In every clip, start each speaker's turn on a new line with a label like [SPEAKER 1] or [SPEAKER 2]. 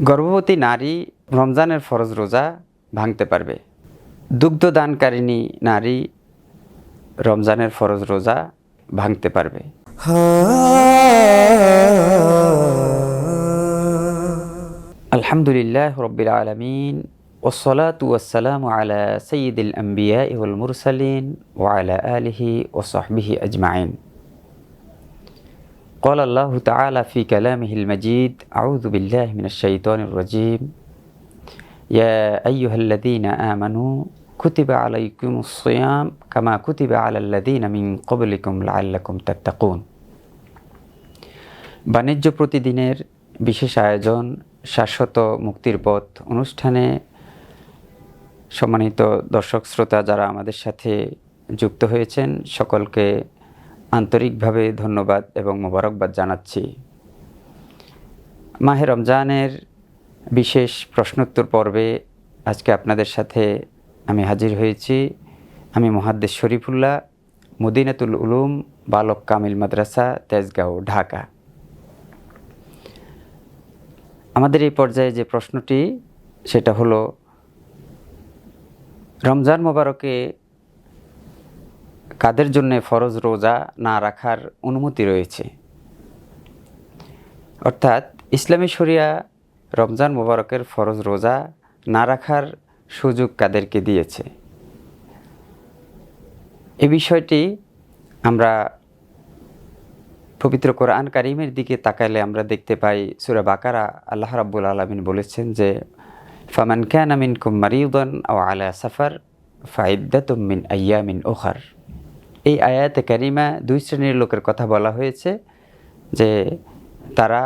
[SPEAKER 1] গর্ভবতী নারী রমজানের ফরজ রোজা ভাঙতে পারবে। দুগ্ধদানকারিণী নারী রমজানের ফরজ রোজা ভাঙতে পারবে। আলহামদুলিল্লাহ রব্বিল আলামিন ওয়াসসালাতু ওয়াসসালামু আলা সাইয়্যিদিল আম্বিয়া ওয়াল মুরসালিন ওয়া আলা আলিহি ওয়া সাহবিহি আজমাইন। قال الله تعالى في كلامه المجيد أعوذ بالله من الشيطان الرجيم يا أيها الذين آمنوا كتب عليكم الصيام كما كتب على الذين من قبلكم لعلكم تتقون। বাণিজ্য প্রতিদিনের বিশেষ আয়োজন শাশ্বত মুক্তির পথ অনুষ্ঠানে সম্মানিত দর্শক শ্রোতা যারা আমাদের সাথে যুক্ত হয়েছেন সকলকে আন্তরিকভাবে ধন্যবাদ এবং মোবারকবাদ জানাচ্ছি। মাহে রমজানের বিশেষ প্রশ্নোত্তর পর্বে আজকে আপনাদের সাথে আমি হাজির হয়েছি। আমি মুহাদ্দিস শরীফুল্লাহ, মদিনাতুল উলুম বালক কামিল মাদ্রাসা, তেজগাঁও, ঢাকা। আমাদের এই পর্যায়ে যে প্রশ্নটি সেটা হলো, রমজান মোবারকে কাদের জন্য ফরজ রোজা না রাখার অনুমতি রয়েছে? অর্থাৎ ইসলামী শরিয়া রমজান মোবারকের ফরজ রোজা না রাখার সুযোগ কাদেরকে দিয়েছে? এই বিষয়টি আমরা পবিত্র কোরআন কারীমের দিকে তাকাইলে আমরা দেখতে পাই, সূরা বাকারা আল্লাহ রাব্বুল আলামিন বলেছেন যে ফামান কানা মিনকুম মারিদান আও আলা সাফার ফাইদ্দাতুম মিন আইয়ামিন উখার। এই আয়াতে কারিমা দুই শ্রেণীর লোকের কথা বলা হয়েছে যে তারা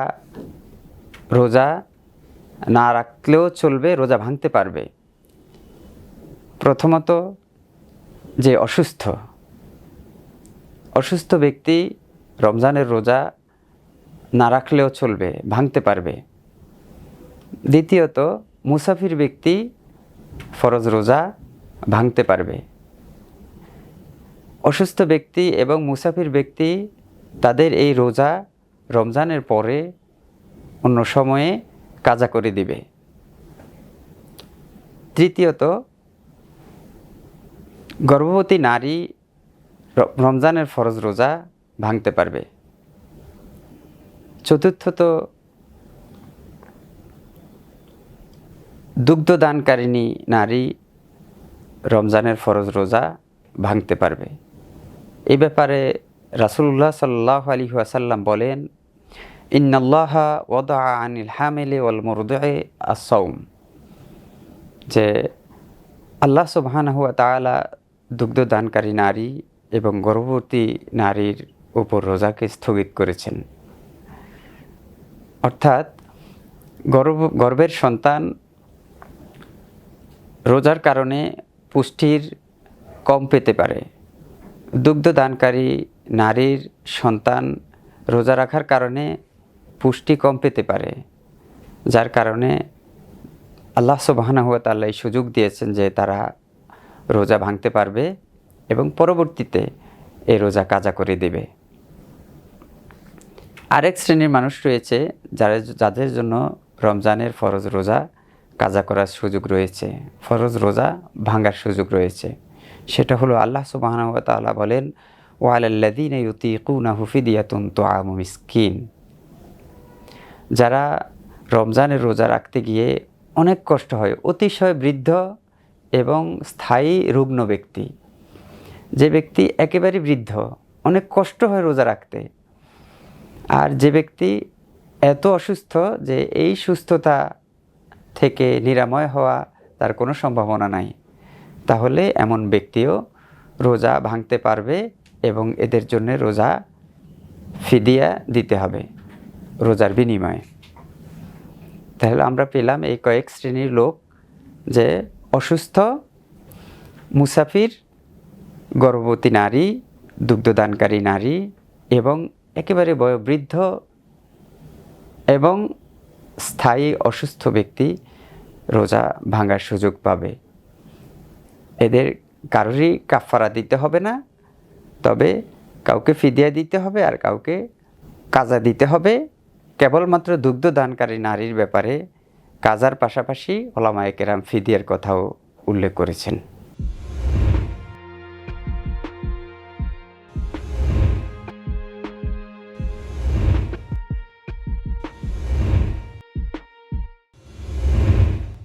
[SPEAKER 1] রোজা না রাখলেও চলবে, রোজা ভাঙতে পারবে। প্রথমত, যে অসুস্থ ব্যক্তি রমজানের রোজা না রাখলেও চলবে, ভাঙতে পারবে। দ্বিতীয়ত, মুসাফির ব্যক্তি ফরজ রোজা ভাঙতে পারবে। অসুস্থ ব্যক্তি এবং মুসাফির ব্যক্তি তাদের এই রোজা রমজানের পরে অন্য সময়ে কাজা করে দিবে। তৃতীয়ত, গর্ভবতী নারী রমজানের ফরজ রোজা ভাঙতে পারবে। চতুর্থত, দুগ্ধদানকারিণী নারী রমজানের ফরজ রোজা ভাঙতে পারবে। এই ব্যাপারে রাসূলুল্লাহ সাল্লাল্লাহু আলাইহি ওয়াসাল্লাম বলেন, ইন্নাল্লাহা ওয়াদা আনিল হামিলি ওয়াল মুরদি'i আস-সাওম, যে আল্লাহ সুবহানাহু ওয়া তাআলা দুগ্ধদানকারী নারী এবং গর্ভবতী নারীর উপর রোজাকে স্থগিত করেছেন। অর্থাৎ গর্ভের সন্তান রোজার কারণে পুষ্টির কম পেতে পারে। দুগ্ধদানকারী নারীর সন্তান রোজা রাখার কারণে পুষ্টি কম পেতে পারে, যার কারণে আল্লাহ সুবহানাহু ওয়া তাআলা এই সুযোগ দিয়েছেন যে তারা রোজা ভাঙতে পারবে এবং পরবর্তীতে এই রোজা কাজা করে দেবে। আরেক শ্রেণীর মানুষ রয়েছে যাদের জন্য রমজানের ফরজ রোজা কাজা করার সুযোগ রয়েছে, ফরজ রোজা ভাঙার সুযোগ রয়েছে। সেটা হলো আল্লাহ সুবহানাহু ওয়া তাআলা বলেন, ওয়া আলাল্লাযীনা ইউতীকুনাহু ফিদিয়াতুন তুআমু মিসকিন। যারা রমজানের রোজা রাখতে গিয়ে অনেক কষ্ট হয়, অতিশয় বৃদ্ধ এবং স্থায়ী রুগ্ন ব্যক্তি, যে ব্যক্তি একেবারে বৃদ্ধ, অনেক কষ্ট হয় রোজা রাখতে, আর যে ব্যক্তি এত অসুস্থ যে এই সুস্থতা থেকে নিরাময় হওয়া তার কোনো সম্ভাবনা নাই, তাহলে এমন ব্যক্তিও রোজা ভাঙতে পারবে এবং এদের জন্য রোজা ফিদিয়া দিতে হবে রোজার বিনিময়ে। তাহলে আমরা পেলাম এই কয়েক শ্রেণীর লোক, যে অসুস্থ, মুসাফির, গর্ভবতী নারী, দুগ্ধদানকারী নারী এবং একেবারে বয়োবৃদ্ধ এবং স্থায়ী অসুস্থ ব্যক্তি রোজা ভাঙার সুযোগ পাবে। এদের কারোরই কাফারা দিতে হবে না, তবে কাউকে ফিদিয়া দিতে হবে আর কাউকে কাজা দিতে হবে। কেবলমাত্র দুগ্ধদানকারী নারীর ব্যাপারে কাজার পাশাপাশি ওলামায়ে কেরাম ফিদিয়ার কথাও উল্লেখ করেছেন।